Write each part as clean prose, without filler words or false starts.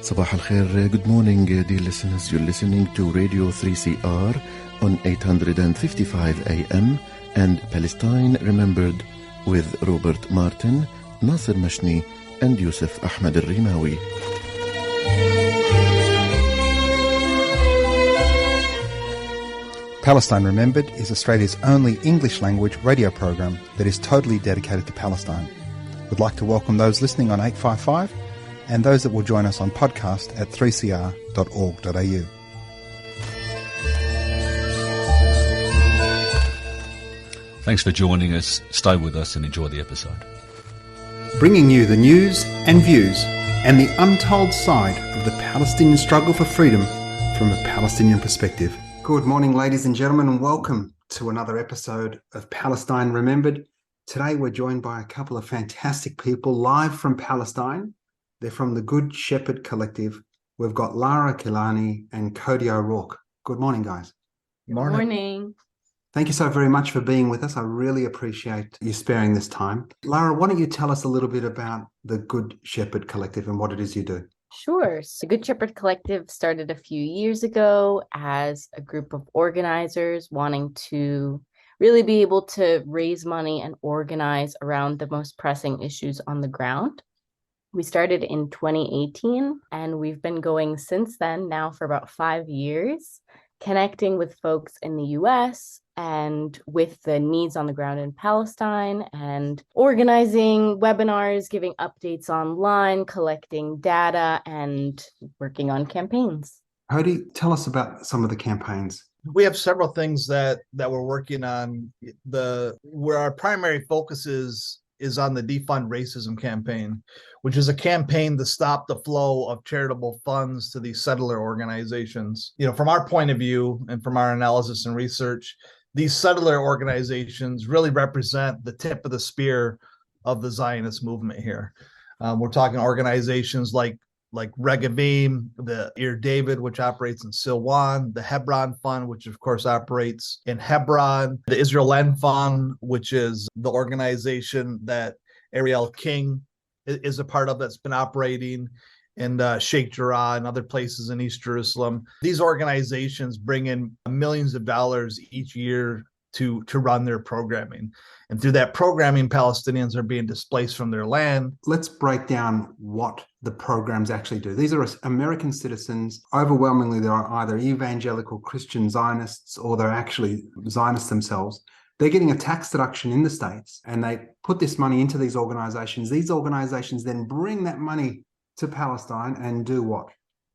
Sabah al-Khair, good morning, dear listeners. You're listening to Radio 3CR on 855 AM and Palestine Remembered with Robert Martin, Nasser Mashni and Yusuf Ahmed al-Rimawi. Palestine Remembered is Australia's only English-language radio program that is totally dedicated to Palestine. We'd like to welcome those listening on 855 and those that will join us on podcast at 3cr.org.au. Thanks for joining us. Stay with us and enjoy the episode. Bringing you the news and views and the untold side of the Palestinian struggle for freedom from a Palestinian perspective. Good morning, ladies and gentlemen, and welcome to another episode of Palestine Remembered. Today we're joined by a couple of fantastic people live from Palestine. They're from the Good Shepherd Collective. We've got Lara Kilani and Cody O'Rourke. Good morning, guys. Good morning. Thank you so very much for being with us. I really appreciate you sparing this time. Lara, why don't you tell us a little bit about the Good Shepherd Collective and what it is you do? Sure. So Good Shepherd Collective started a few years ago as a group of organizers wanting to really be able to raise money and organize around the most pressing issues on the ground. We started in 2018 and we've been going since then now for about 5 years, connecting with folks in the US and with the needs on the ground in Palestine and organizing webinars, giving updates online, collecting data and working on campaigns. Cody, tell us about some of the campaigns. We have several things that we're working on. Where our primary focus is on the Defund Racism campaign, which is a campaign to stop the flow of charitable funds to these settler organizations. You know, from our point of view and from our analysis and research, these settler organizations really represent the tip of the spear of the Zionist movement here. We're talking organizations like Regavim, the Ir David, which operates in Silwan, the Hebron Fund, which of course operates in Hebron, the Israel End Fund, which is the organization that Ariel King is a part of that's been operating in Sheikh Jarrah and other places in East Jerusalem. These organizations bring in millions of dollars each year to run their programming. And through that programming, Palestinians are being displaced from their land. Let's break down what the programs actually do. These are American citizens. Overwhelmingly, they are either evangelical Christian Zionists or they're actually Zionists themselves. They're getting a tax deduction in the States and they put this money into these organizations. These organizations then bring that money to Palestine and do what?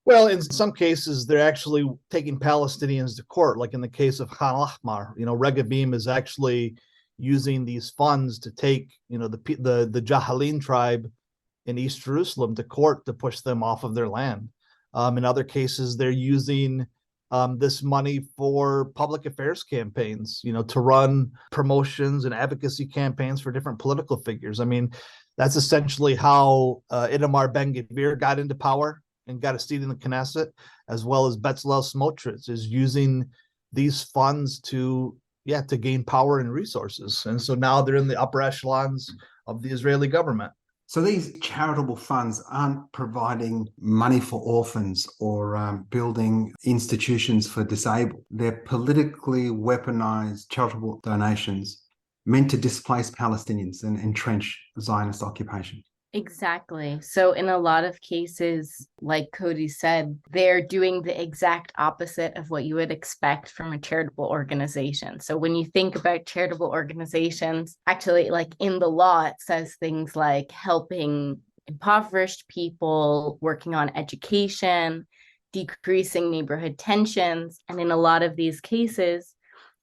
Well, in some cases, they're actually taking Palestinians to court, like in the case of Khan al-Ahmar. You know, Regavim is actually using these funds to take, you know, the Jahalin tribe in East Jerusalem to court to push them off of their land. In other cases, they're using this money for public affairs campaigns, you know, to run promotions and advocacy campaigns for different political figures. I mean, that's essentially how Itamar Ben-Gvir got into power and got a seat in the Knesset, as well as Bezalel Smotrich is using these funds to gain power and resources. And so now they're in the upper echelons of the Israeli government. So these charitable funds aren't providing money for orphans or building institutions for disabled. They're politically weaponized charitable donations meant to displace Palestinians and entrench Zionist occupation. Exactly. So in a lot of cases, like Cody said, they're doing the exact opposite of what you would expect from a charitable organization. So when you think about charitable organizations, actually, like in the law, it says things like helping impoverished people, working on education, decreasing neighborhood tensions. And in a lot of these cases,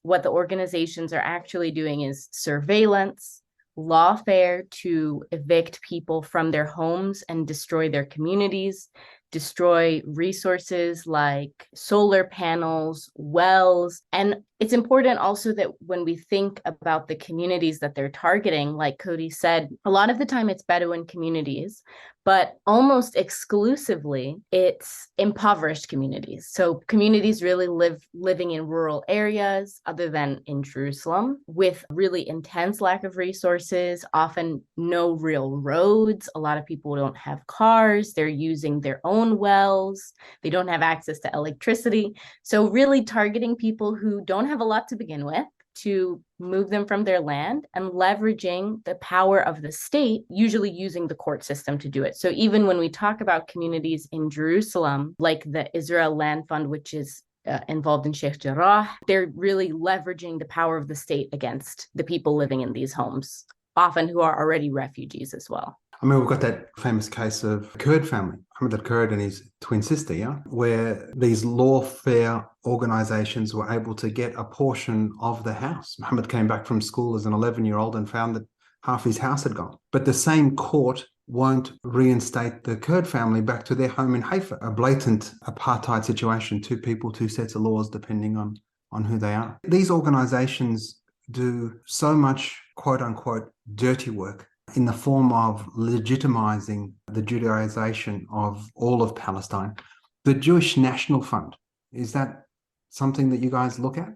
what the organizations are actually doing is surveillance, lawfare to evict people from their homes and destroy their communities, destroy resources like solar panels, wells, and It's important also that when we think about the communities that they're targeting, like Cody said, a lot of the time it's Bedouin communities, but almost exclusively it's impoverished communities. So communities really living in rural areas other than in Jerusalem, with really intense lack of resources, often no real roads. A lot of people don't have cars. They're using their own wells. They don't have access to electricity. So really targeting people who don't have a lot to begin with, to move them from their land, and leveraging the power of the state, usually using the court system to do it. So even when we talk about communities in Jerusalem, like the Israel Land Fund, which is involved in Sheikh Jarrah, they're really leveraging the power of the state against the people living in these homes, often who are already refugees as well. I mean, we've got that famous case of Kurd family, Mohammed Kurd and his twin sister, yeah, where these lawfare organizations were able to get a portion of the house. Mohammed came back from school as an 11-year-old and found that half his house had gone. But the same court won't reinstate the Kurd family back to their home in Haifa. A blatant apartheid situation, two people, two sets of laws, depending on who they are. These organizations do so much, quote unquote, dirty work in the form of legitimizing the Judaization of all of Palestine. The Jewish National Fund, is that something that you guys look at,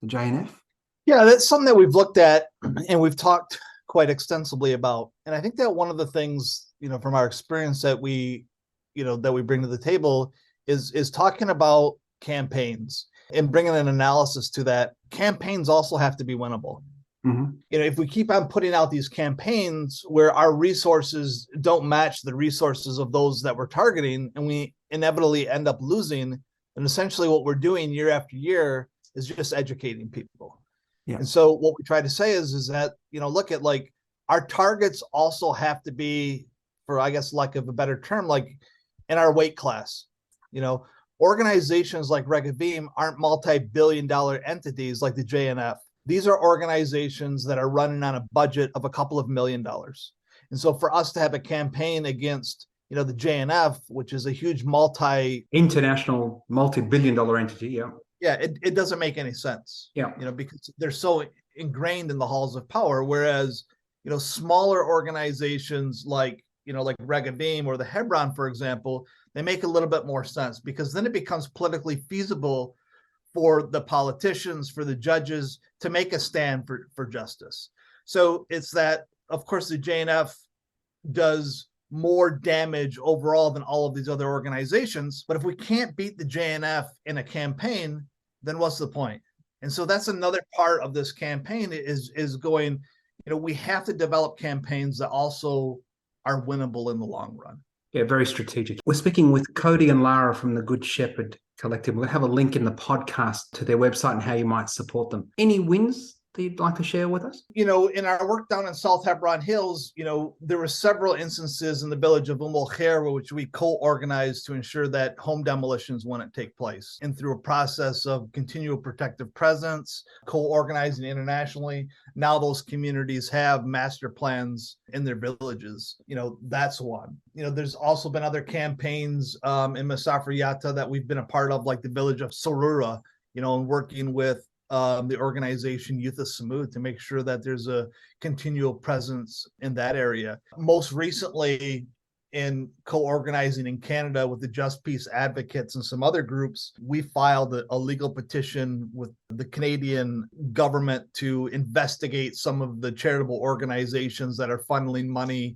the JNF? Yeah, that's something that we've looked at and we've talked quite extensively about. And I think that one of the things, from our experience that we bring to the table is talking about campaigns and bringing an analysis to that. Campaigns also have to be winnable. Mm-hmm. If we keep on putting out these campaigns where our resources don't match the resources of those that we're targeting, and we inevitably end up losing, then essentially what we're doing year after year is just educating people. Yeah. And so what we try to say is that, look at, like, our targets also have to be, for, I guess, lack of a better term, like in our weight class. Organizations like Regavim aren't multi-billion-dollar entities like the JNF. These are organizations that are running on a budget of a couple of $1 million. And so for us to have a campaign against, the JNF, which is a huge international multi-billion-dollar entity, yeah. Yeah, it doesn't make any sense. Yeah. Because they're so ingrained in the halls of power, whereas, smaller organizations like Regavim or the Hebron, for example, they make a little bit more sense, because then it becomes politically feasible for the politicians, for the judges to make a stand for justice. So it's that, of course, the JNF does more damage overall than all of these other organizations. But if we can't beat the JNF in a campaign, then what's the point? And so that's another part of this campaign is going, we have to develop campaigns that also are winnable in the long run. Yeah, very strategic. We're speaking with Cody and Lara from the Good Shepherd Collective. We'll have a link in the podcast to their website and how you might support them. Any wins that you'd like to share with us? In our work down in South Hebron Hills, there were several instances in the village of Khair, which we co-organized to ensure that home demolitions wouldn't take place. And through a process of continual protective presence, co-organizing internationally, now those communities have master plans in their villages. That's one. There's also been other campaigns in Masafra Yatta that we've been a part of, like the village of Sorura, and working with the organization Youth of Samud to make sure that there's a continual presence in that area. Most recently, in co-organizing in Canada with the Just Peace Advocates and some other groups, we filed a legal petition with the Canadian government to investigate some of the charitable organizations that are funneling money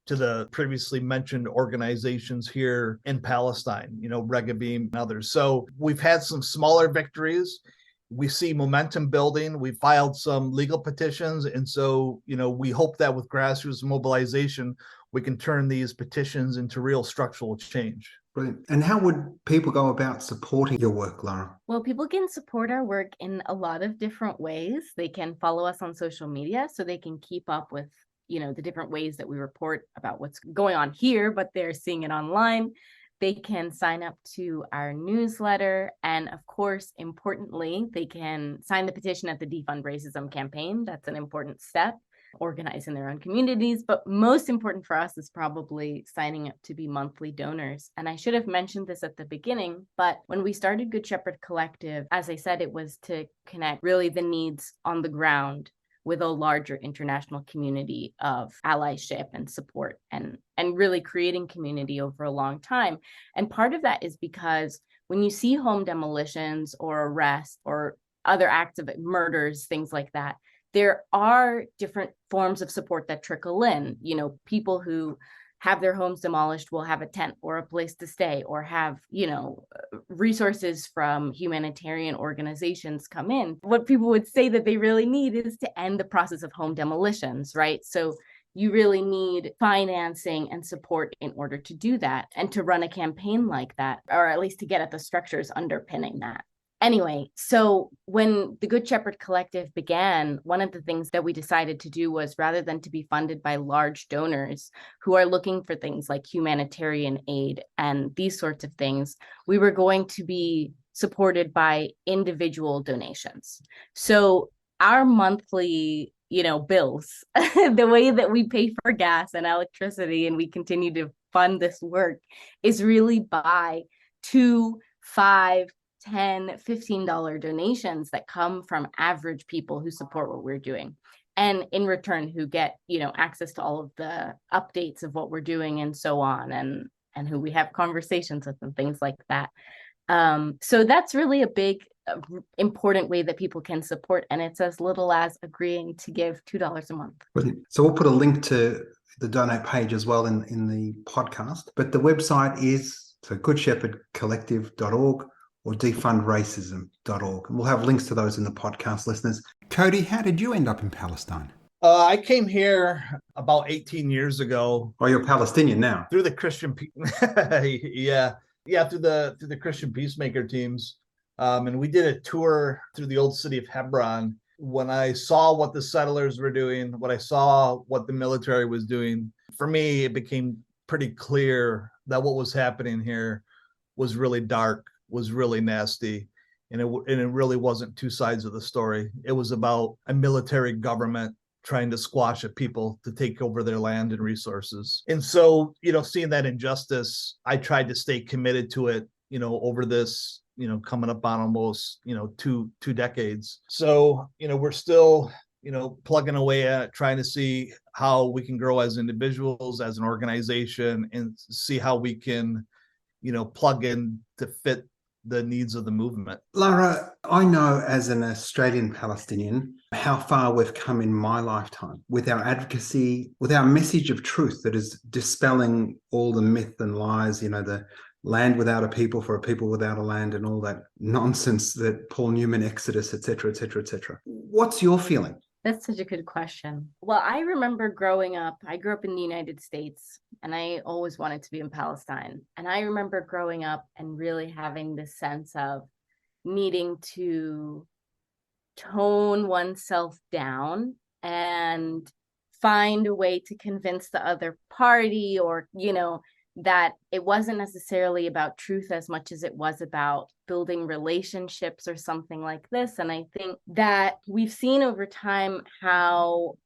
to the previously mentioned organizations here in Palestine, Regavim and others. So we've had some smaller victories. We see momentum building. We filed some legal petitions. And so, we hope that with grassroots mobilization, we can turn these petitions into real structural change. Brilliant. And how would people go about supporting your work, Lara? Well, people can support our work in a lot of different ways. They can follow us on social media so they can keep up with, the different ways that we report about what's going on here, but they're seeing it online. They can sign up to our newsletter. And of course, importantly, they can sign the petition at the Defund Racism campaign. That's an important step. organize in their own communities. But most important for us is probably signing up to be monthly donors. And I should have mentioned this at the beginning, but when we started Good Shepherd Collective, as I said, it was to connect really the needs on the ground with a larger international community of allyship and support, and really creating community over a long time. And part of that is because when you see home demolitions or arrests or other acts of murders, things like that, there are different forms of support that trickle in. You know, people who have their homes demolished will have a tent or a place to stay, or have, you know, resources from humanitarian organizations come in. What people would say that they really need is to end the process of home demolitions, right? So you really need financing and support in order to do that, and to run a campaign like that, or at least to get at the structures underpinning that. Anyway, so when the Good Shepherd Collective began, one of the things that we decided to do was, rather than to be funded by large donors who are looking for things like humanitarian aid and these sorts of things, we were going to be supported by individual donations. So our monthly, you know, bills, the way that we pay for gas and electricity, and we continue to fund this work, is really by $2, $5, $10, $15 donations that come from average people who support what we're doing, and in return who get, you know, access to all of the updates of what we're doing and so on, and who we have conversations with and things like that. So that's really a big important way that people can support, and it's as little as agreeing to give $2 a month. Brilliant. So we'll put a link to the donate page as well in the podcast, but the website is goodshepherdcollective.org or defundracism.org. And we'll have links to those in the podcast, listeners. Cody, how did you end up in Palestine? I came here about 18 years ago. Oh, you're Palestinian now. Through the Christian, through the Christian peacemaker teams, and we did a tour through the old city of Hebron. When I saw what the settlers were doing, what I saw what the military was doing, for me, it became pretty clear that what was happening here was really dark, was really nasty, and it really wasn't two sides of the story. It was about a military government trying to squash a people to take over their land and resources. And so, you know, seeing that injustice, I tried to stay committed to it, you know, over this, you know, coming up on almost, you know, two decades. So, you know, we're still, you know, plugging away at trying to see how we can grow as individuals, as an organization, and see how we can, you know, plug in to fit the needs of the movement. Lara, I know as an Australian Palestinian how far we've come in my lifetime with our advocacy, with our message of truth that is dispelling all the myth and lies, you know, the land without a people for a people without a land and all that nonsense that Paul Newman, Exodus, etc., etc., etc. What's your feeling? That's such a good question. Well, I remember growing up, I grew up in the United States, and I always wanted to be in Palestine. And I remember growing up and really having this sense of needing to tone oneself down and find a way to convince the other party, or, you know, that it wasn't necessarily about truth as much as it was about building relationships or something like this. And I think that we've seen over time how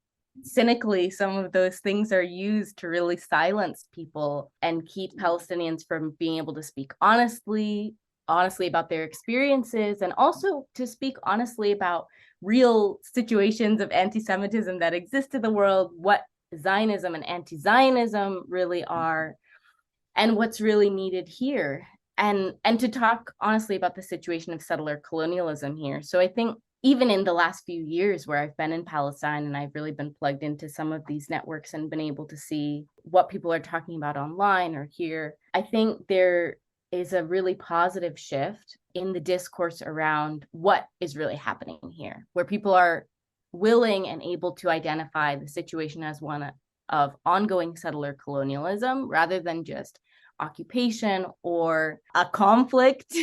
cynically some of those things are used to really silence people and keep Palestinians from being able to speak honestly about their experiences, and also to speak honestly about real situations of anti-Semitism that exist in the world, what Zionism and anti-Zionism really are, and what's really needed here, and to talk honestly about the situation of settler colonialism here. So I think even in the last few years where I've been in Palestine and I've really been plugged into some of these networks and been able to see what people are talking about online or here, I think there is a really positive shift in the discourse around what is really happening here, where people are willing and able to identify the situation as one of ongoing settler colonialism rather than just occupation or a conflict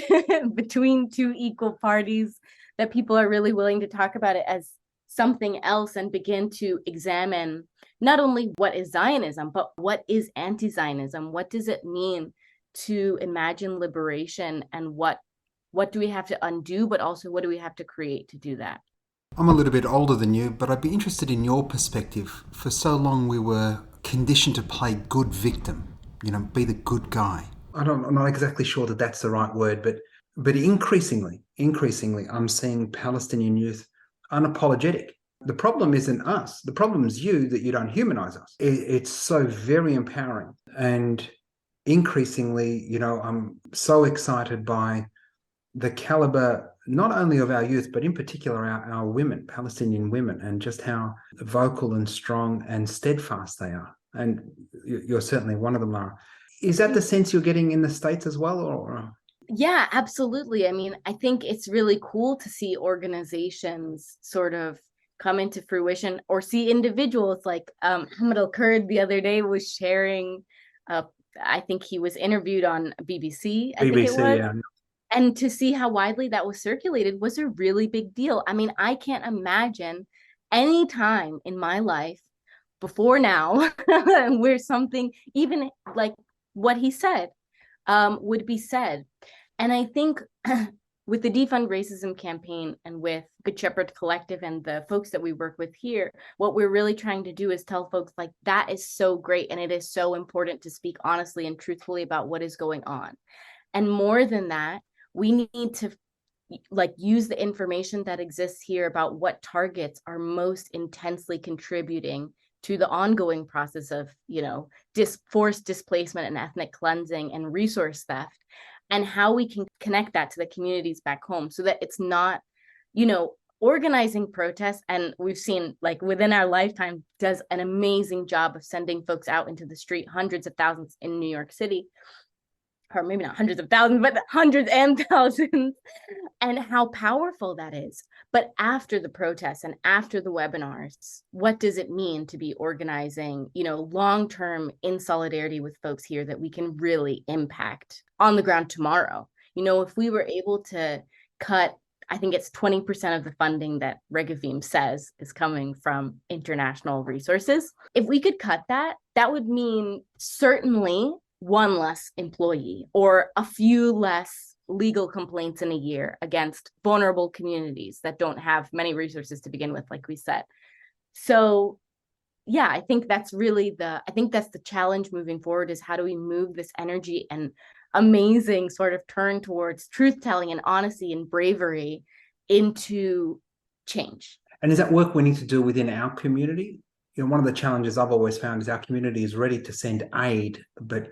between two equal parties, that people are really willing to talk about it as something else and begin to examine not only what is Zionism, but what is anti-Zionism? What does it mean to imagine liberation, and what do we have to undo, but also what do we have to create to do that? I'm a little bit older than you, but I'd be interested in your perspective. For so long we were conditioned to play good victim, be the good guy. I'm not exactly sure that that's the right word, but increasingly, I'm seeing Palestinian youth unapologetic. The problem isn't us. The problem is you, that you don't humanize us. It's so very empowering. And increasingly, I'm so excited by the caliber, not only of our youth, but in particular our women, Palestinian women, and just how vocal and strong and steadfast they are. And you're certainly one of them, Lara. Is that the sense you're getting in the States as well? Or? Yeah, absolutely. I mean, I think it's really cool to see organizations sort of come into fruition, or see individuals like Hamid Al-Kurd the other day was sharing, I think he was interviewed on BBC, I think it was. Yeah. And to see how widely that was circulated was a really big deal. I mean, I can't imagine any time in my life before now where something even like what he said would be said. And I think with the Defund Racism campaign and with Good Shepherd Collective and the folks that we work with here, what we're really trying to do is tell folks like that is so great, and it is so important to speak honestly and truthfully about what is going on. And more than that, we need to use the information that exists here about what targets are most intensely contributing to the ongoing process of, forced displacement and ethnic cleansing and resource theft, and how we can connect that to the communities back home so that it's not, organizing protests. And we've seen within our lifetime does an amazing job of sending folks out into the street, hundreds of thousands in New York City, or maybe not hundreds of thousands, but hundreds and thousands, and how powerful that is. But after the protests and after the webinars, what does it mean to be organizing, long-term in solidarity with folks here that we can really impact on the ground tomorrow? If we were able to cut, I think it's 20% of the funding that Regavim says is coming from international resources. If we could cut that, that would mean certainly one less employee or a few less legal complaints in a year against vulnerable communities that don't have many resources to begin with, like we said. So yeah, I think that's really the challenge moving forward, is how do we move this energy and amazing sort of turn towards truth-telling and honesty and bravery into change. And is that work we need to do within our community? One of the challenges I've always found is our community is ready to send aid, but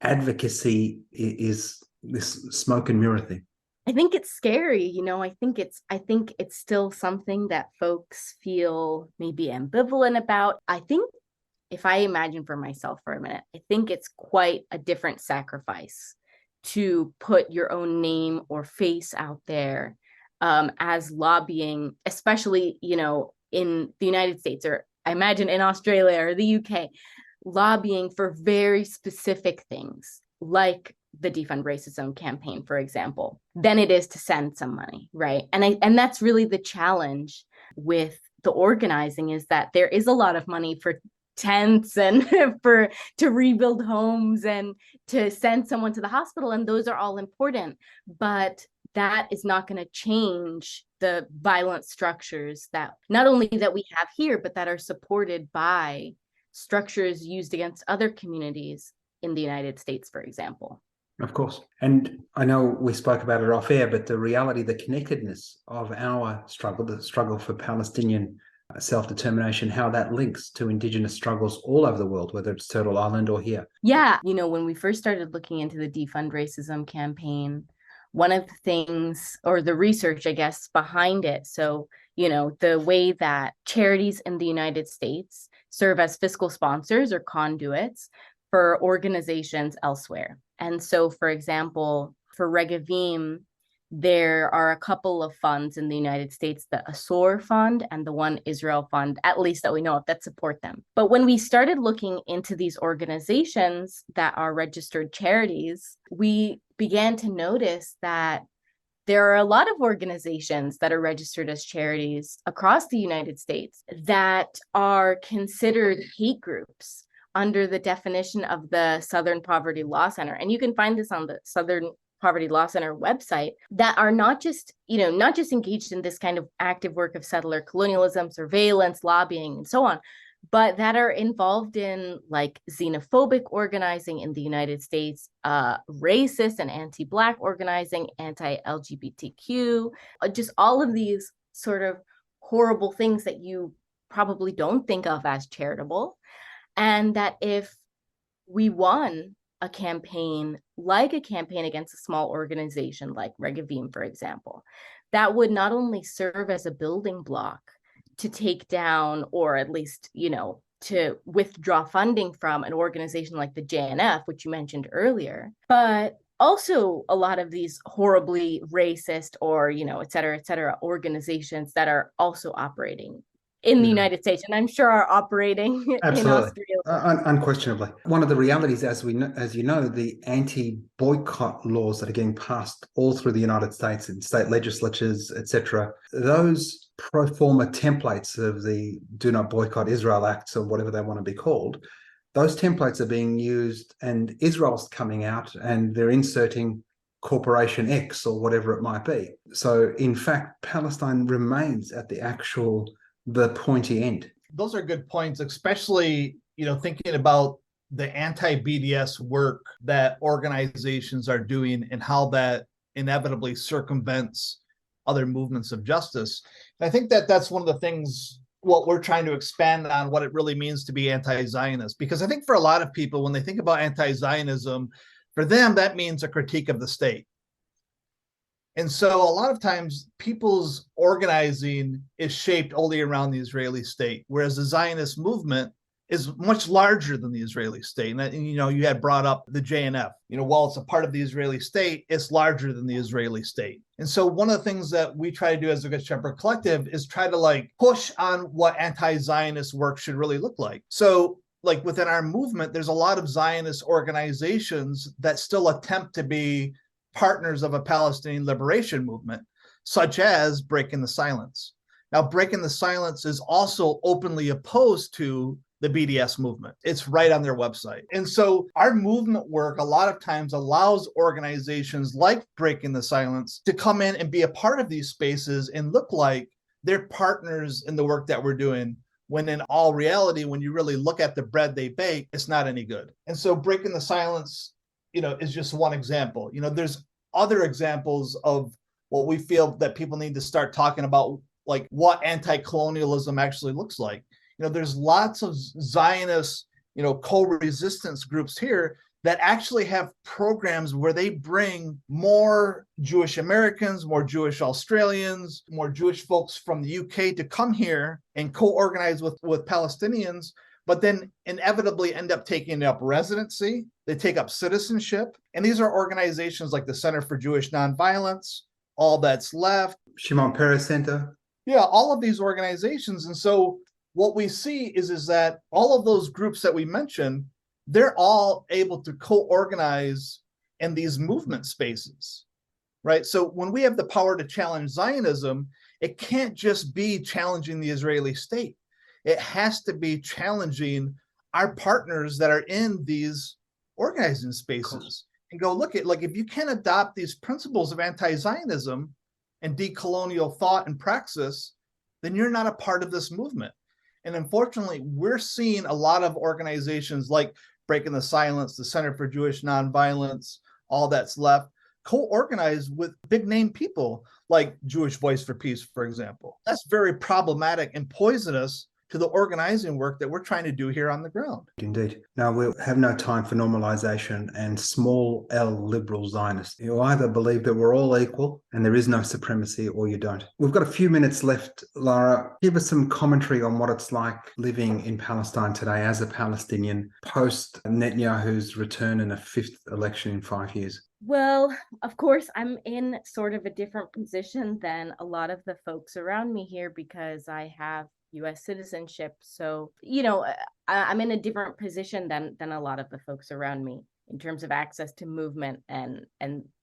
advocacy is this smoke and mirror thing. I think it's scary, I think it's still something that folks feel maybe ambivalent about. I think if I imagine for myself for a minute, I think it's quite a different sacrifice to put your own name or face out there as lobbying, especially, in the United States, or I imagine in Australia or the UK, lobbying for very specific things like the Defund Racism campaign, for example, than it is to send some money, right? And that's really the challenge with the organizing, is that there is a lot of money for tents and to rebuild homes and to send someone to the hospital, and those are all important, but that is not going to change the violent structures that not only that we have here, but that are supported by structures used against other communities in the United States, for example. Of course. And I know we spoke about it off air, but the reality, the connectedness of our struggle, the struggle for Palestinian self-determination, how that links to Indigenous struggles all over the world, whether it's Turtle Island or here. Yeah. When we first started looking into the Defund Racism campaign, one of the things, or the research, I guess, behind it, so, the way that charities in the United States serve as fiscal sponsors or conduits for organizations elsewhere. And so, for example, for Regavim, there are a couple of funds in the United States, the Asor Fund and the One Israel Fund, at least that we know of, that support them. But when we started looking into these organizations that are registered charities, we began to notice that there are a lot of organizations that are registered as charities across the United States that are considered hate groups under the definition of the Southern Poverty Law Center. And you can find this on the Southern Poverty Law Center website that are not just engaged in this kind of active work of settler colonialism, surveillance, lobbying, and so on, but that are involved in like xenophobic organizing in the United States, racist and anti-Black organizing, anti-LGBTQ, just all of these sort of horrible things that you probably don't think of as charitable. And that if we won a campaign against a small organization like Regavim, for example, that would not only serve as a building block to take down, or at least, to withdraw funding from an organization like the JNF, which you mentioned earlier, but also a lot of these horribly racist or, et cetera, organizations that are also operating in the United States, and I'm sure are operating in Australia. Unquestionably. One of the realities, as you know, the anti-boycott laws that are getting passed all through the United States in state legislatures, etc., those pro forma templates of the Do Not Boycott Israel Acts, or whatever they want to be called, those templates are being used, and Israel's coming out and they're inserting Corporation X or whatever it might be. So, in fact, Palestine remains at the pointy end. Those are good points, especially, thinking about the anti-BDS work that organizations are doing and how that inevitably circumvents other movements of justice. And I think that that's one of the things, what we're trying to expand on, what it really means to be anti-Zionist. Because I think for a lot of people, when they think about anti-Zionism, for them, that means a critique of the state. And so a lot of times people's organizing is shaped only around the Israeli state, whereas the Zionist movement is much larger than the Israeli state. And you had brought up the JNF. While it's a part of the Israeli state, it's larger than the Israeli state. And so one of the things that we try to do as the Good Shepherd Collective is try to push on what anti-Zionist work should really look like. So within our movement, there's a lot of Zionist organizations that still attempt to be partners of a Palestinian liberation movement, such as Breaking the Silence. Now, Breaking the Silence is also openly opposed to the BDS movement. It's right on their website. And so our movement work a lot of times allows organizations like Breaking the Silence to come in and be a part of these spaces and look like they're partners in the work that we're doing, when in all reality, when you really look at the bread they bake, it's not any good. And so Breaking the Silence is just one example. There's other examples of what we feel that people need to start talking about, like what anti-colonialism actually looks like. There's lots of Zionist, co-resistance groups here that actually have programs where they bring more Jewish Americans, more Jewish Australians, more Jewish folks from the UK to come here and co-organize with Palestinians, but then inevitably end up taking up residency. They take up citizenship. And these are organizations like the Center for Jewish Nonviolence, All That's Left, Shimon Peres Center. Yeah, all of these organizations. And so what we see is that all of those groups that we mentioned, they're all able to co-organize in these movement spaces, right? So when we have the power to challenge Zionism, it can't just be challenging the Israeli state. It has to be challenging our partners that are in these organizing spaces and go, look at, if you can't adopt these principles of anti-Zionism and decolonial thought and praxis, then you're not a part of this movement. And unfortunately, we're seeing a lot of organizations like Breaking the Silence, the Center for Jewish Nonviolence, All That's Left, co-organize with big name people like Jewish Voice for Peace, for example. That's very problematic and poisonous to the organizing work that we're trying to do here on the ground. Indeed. Now, we'll have no time for normalization and small L liberal Zionists. You either believe that we're all equal and there is no supremacy, or you don't. We've got a few minutes left. Lara, give us some commentary on what it's like living in Palestine today as a Palestinian post Netanyahu's return in a fifth election in 5 years. Well, of course, I'm in sort of a different position than a lot of the folks around me here because I have U.S. citizenship. So, I'm in a different position than a lot of the folks around me in terms of access to movement and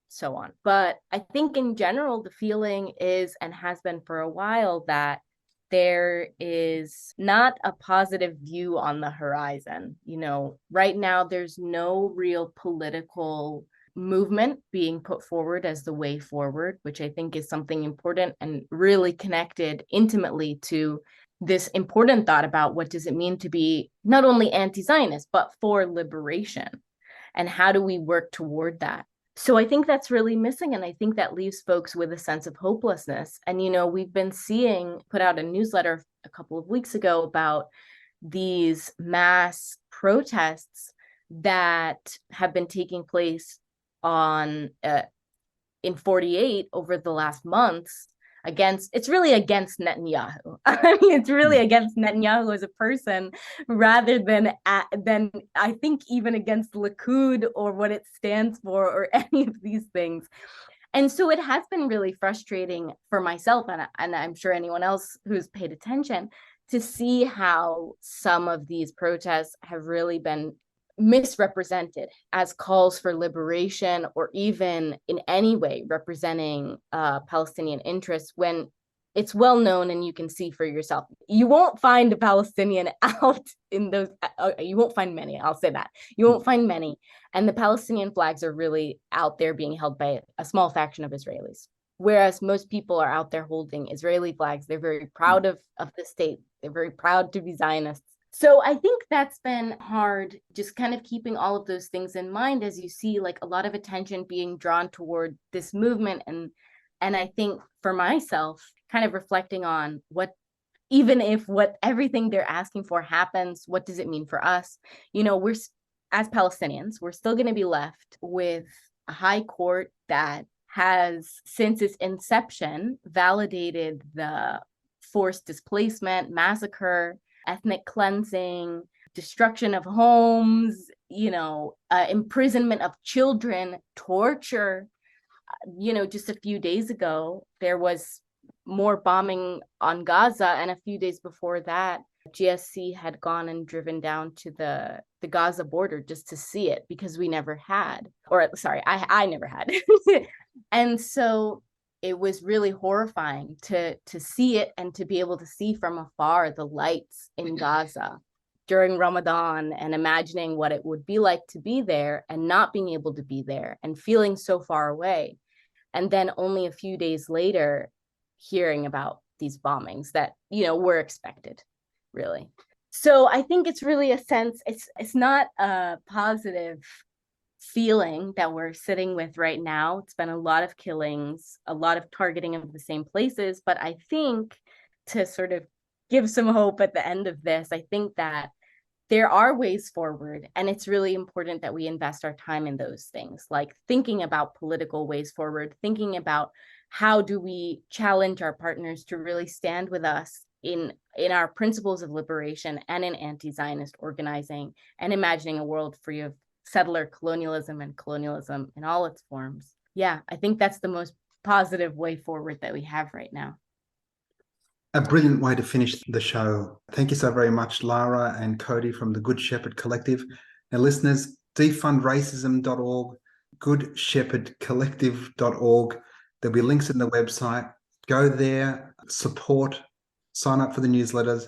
so on. But I think in general, the feeling is, and has been for a while, that there is not a positive view on the horizon. Right now, there's no real political movement being put forward as the way forward, which I think is something important and really connected intimately to this important thought about what does it mean to be not only anti-Zionist, but for liberation, and how do we work toward that? So I think that's really missing. And I think that leaves folks with a sense of hopelessness. And, we've been put out a newsletter a couple of weeks ago about these mass protests that have been taking place in 48 over the last months it's really against Netanyahu. I mean, it's really against Netanyahu as a person rather than I think even against Likud or what it stands for or any of these things. And so it has been really frustrating for myself, and I'm sure anyone else who's paid attention, to see how some of these protests have really been misrepresented as calls for liberation or even in any way representing Palestinian interests, when it's well known and you can see for yourself. You won't find a Palestinian out in those. You won't find many. I'll say that. You won't find many. And the Palestinian flags are really out there being held by a small faction of Israelis. Whereas most people are out there holding Israeli flags. They're very proud of the state. They're very proud to be Zionists. So I think that's been hard, just kind of keeping all of those things in mind as you see like a lot of attention being drawn toward this movement. And I think for myself, kind of reflecting on even if everything they're asking for happens, what does it mean for us? We're, as Palestinians, we're still going to be left with a high court that has, since its inception, validated the forced displacement, massacre, ethnic cleansing, destruction of homes, imprisonment of children, torture. Just a few days ago, there was more bombing on Gaza. And a few days before that, GSC had gone and driven down to the Gaza border just to see it, because we never had, or sorry, I never had. And so it was really horrifying to see it and to be able to see from afar the lights in Gaza during Ramadan, and imagining what it would be like to be there and not being able to be there and feeling so far away. And then only a few days later, hearing about these bombings that, were expected, really. So I think it's really a sense, it's not a positive feeling that we're sitting with right now. It's been a lot of killings, a lot of targeting of the same places. But I think, to sort of give some hope at the end of this, I think that there are ways forward, and it's really important that we invest our time in those things, like thinking about political ways forward, thinking about how do we challenge our partners to really stand with us in our principles of liberation and in anti-Zionist organizing, and imagining a world free of settler colonialism and colonialism in all its forms. Yeah, I think that's the most positive way forward that we have right now. A brilliant way to finish the show. Thank you so very much, Lara and Cody from the Good Shepherd Collective. Now, listeners, defundracism.org, goodshepherdcollective.org. There'll be links in the website. Go there, support, sign up for the newsletters.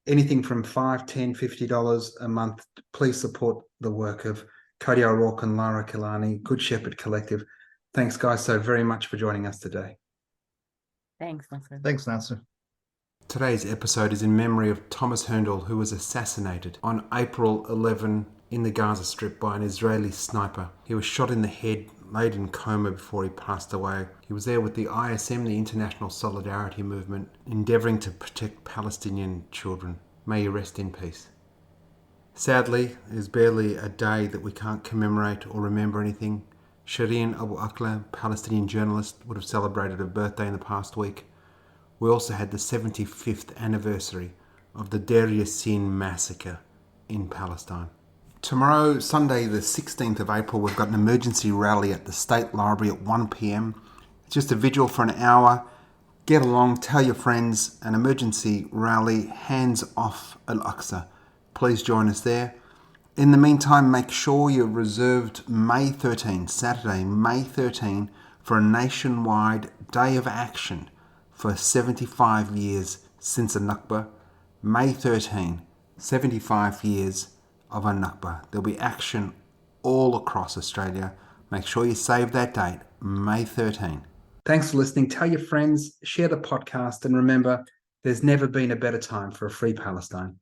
Anything from $5, $10, $50 a month. Please support the work of Cody O'Rourke and Lara Kilani, Good Shepherd Collective. Thanks, guys, so very much for joining us today. Thanks, Nasser. Thanks, Nasser. Today's episode is in memory of Thomas Herndl, who was assassinated on April 11 in the Gaza Strip by an Israeli sniper. He was shot in the head, laid in coma before he passed away. He was there with the ISM, the International Solidarity Movement, endeavouring to protect Palestinian children. May he rest in peace. Sadly, there's barely a day that we can't commemorate or remember anything. Shireen Abu Akleh, Palestinian journalist, would have celebrated her birthday in the past week. We also had the 75th anniversary of the Deir Yassin massacre in Palestine. Tomorrow, Sunday the 16th of April, we've got an emergency rally at the State Library at 1 p.m. It's just a vigil for an hour. Get along, tell your friends, an emergency rally, hands off Al-Aqsa. Please join us there. In the meantime, make sure you're reserved May 13, Saturday, May 13, for a nationwide day of action for 75 years since a Nakba. May 13, 75 years of a Nakba. There'll be action all across Australia. Make sure you save that date, May 13. Thanks for listening. Tell your friends, share the podcast, and remember, there's never been a better time for a free Palestine.